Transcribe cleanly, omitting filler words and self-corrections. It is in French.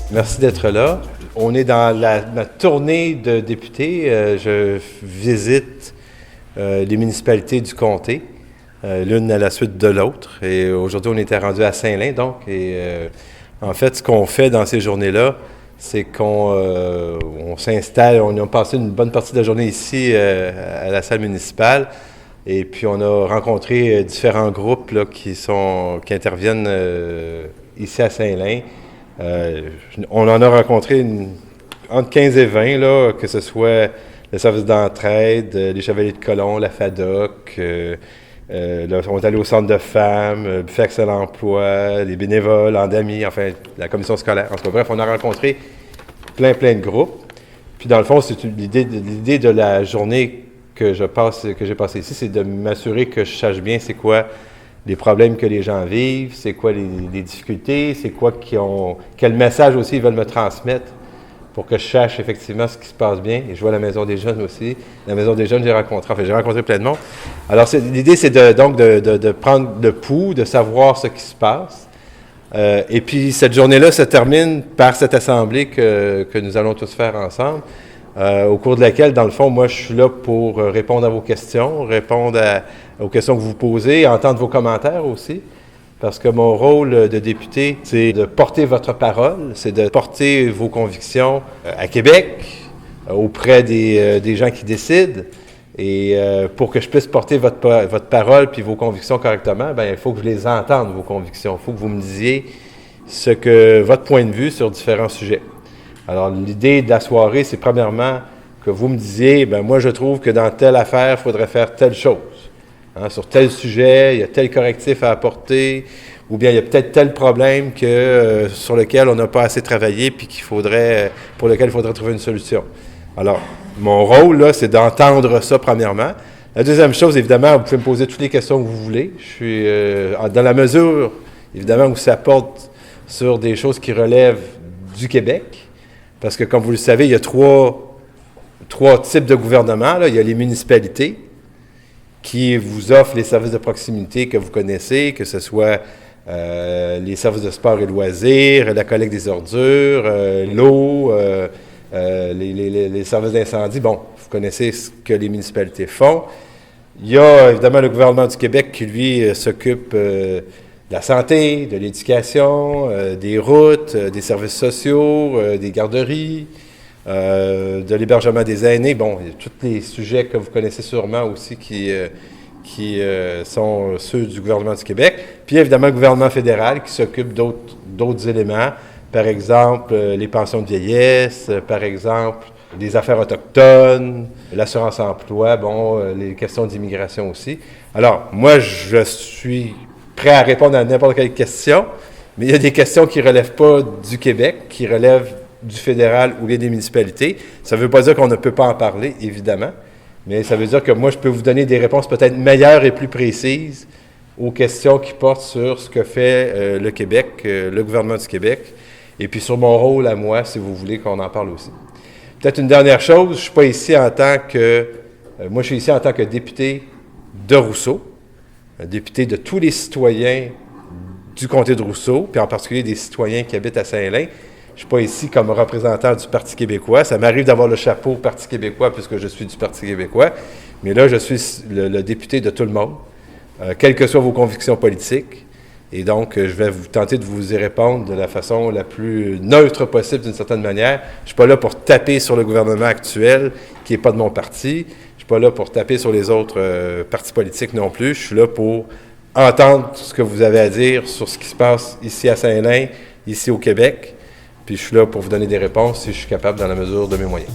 Merci d'être là. On est dans notre tournée de députés. Je visite les municipalités du comté, l'une à la suite de l'autre. Et aujourd'hui, on était rendu à Saint-Lin, donc. Et en fait, ce qu'on fait dans ces journées-là, c'est qu'on s'installe. On a passé une bonne partie de la journée ici à la salle municipale. Et puis, on a rencontré différents groupes là, qui interviennent ici à Saint-Lin. On en a rencontré entre 15 et 20, là, que ce soit le service d'entraide, les Chevaliers de Colomb, la FADOC, là, on est allé au centre de femmes, le buffet Accès à l'emploi, les bénévoles, Andami, enfin, la commission scolaire. En tout cas, bref, on a rencontré plein de groupes. Puis dans le fond, c'est l'idée de la journée que j'ai passée ici, c'est de m'assurer que je sache bien c'est quoi les problèmes que les gens vivent, c'est quoi les difficultés, c'est quoi quel message aussi ils veulent me transmettre pour que je sache effectivement ce qui se passe bien. Et je vois la Maison des Jeunes aussi. La Maison des Jeunes, j'ai rencontré plein de monde. Alors, l'idée, c'est de prendre le pouls, de savoir ce qui se passe. Et puis, cette journée-là se termine par cette assemblée que nous allons tous faire ensemble, au cours de laquelle, dans le fond, moi, je suis là pour répondre à vos questions, répondre aux questions que vous posez, entendre vos commentaires aussi. Parce que mon rôle de député, c'est de porter votre parole, c'est de porter vos convictions à Québec, auprès des gens qui décident. Et pour que je puisse porter votre parole puis vos convictions correctement, bien, il faut que je les entende, vos convictions. Il faut que vous me disiez votre point de vue sur différents sujets. Alors, l'idée de la soirée, c'est premièrement que vous me disiez, bien, moi, je trouve que dans telle affaire, il faudrait faire telle chose. Hein, sur tel sujet, il y a tel correctif à apporter, ou bien il y a peut-être tel problème sur lequel on n'a pas assez travaillé puis pour lequel il faudrait trouver une solution. Alors, mon rôle, là, c'est d'entendre ça, premièrement. La deuxième chose, évidemment, vous pouvez me poser toutes les questions que vous voulez. Je suis dans la mesure, évidemment, où ça porte sur des choses qui relèvent du Québec, parce que, comme vous le savez, il y a trois types de gouvernement. Là. Il y a les municipalités, qui vous offrent les services de proximité que vous connaissez, que ce soit les services de sport et loisirs, la collecte des ordures, l'eau, les services d'incendie. Bon, vous connaissez ce que les municipalités font. Il y a évidemment le gouvernement du Québec qui, lui, s'occupe de la santé, de l'éducation, des routes, des services sociaux, des garderies, de l'hébergement des aînés. Bon, il y a tous les sujets que vous connaissez sûrement aussi qui sont ceux du gouvernement du Québec. Puis évidemment, le gouvernement fédéral qui s'occupe d'autres éléments, par exemple les pensions de vieillesse, par exemple les affaires autochtones, l'assurance-emploi, bon, les questions d'immigration aussi. Alors, moi, je suis prêt à répondre à n'importe quelle question, mais il y a des questions qui ne relèvent pas du Québec, qui relèvent du fédéral ou bien des municipalités. Ça ne veut pas dire qu'on ne peut pas en parler, évidemment, mais ça veut dire que moi, je peux vous donner des réponses peut-être meilleures et plus précises aux questions qui portent sur ce que fait le Québec, le gouvernement du Québec, et puis sur mon rôle à moi, si vous voulez qu'on en parle aussi. Peut-être une dernière chose, je ne suis pas ici en tant que... moi, je suis ici en tant que député de Rousseau, un député de tous les citoyens du comté de Rousseau, puis en particulier des citoyens qui habitent à Saint-Lin. Je ne suis pas ici comme représentant du Parti québécois. Ça m'arrive d'avoir le chapeau Parti québécois puisque je suis du Parti québécois. Mais là, je suis le député de tout le monde, quelles que soient vos convictions politiques. Et donc, je vais tenter de vous y répondre de la façon la plus neutre possible d'une certaine manière. Je ne suis pas là pour taper sur le gouvernement actuel qui n'est pas de mon parti. Je ne suis pas là pour taper sur les autres partis politiques non plus. Je suis là pour entendre ce que vous avez à dire sur ce qui se passe ici à Saint-Lin, ici au Québec. Puis je suis là pour vous donner des réponses si je suis capable dans la mesure de mes moyens.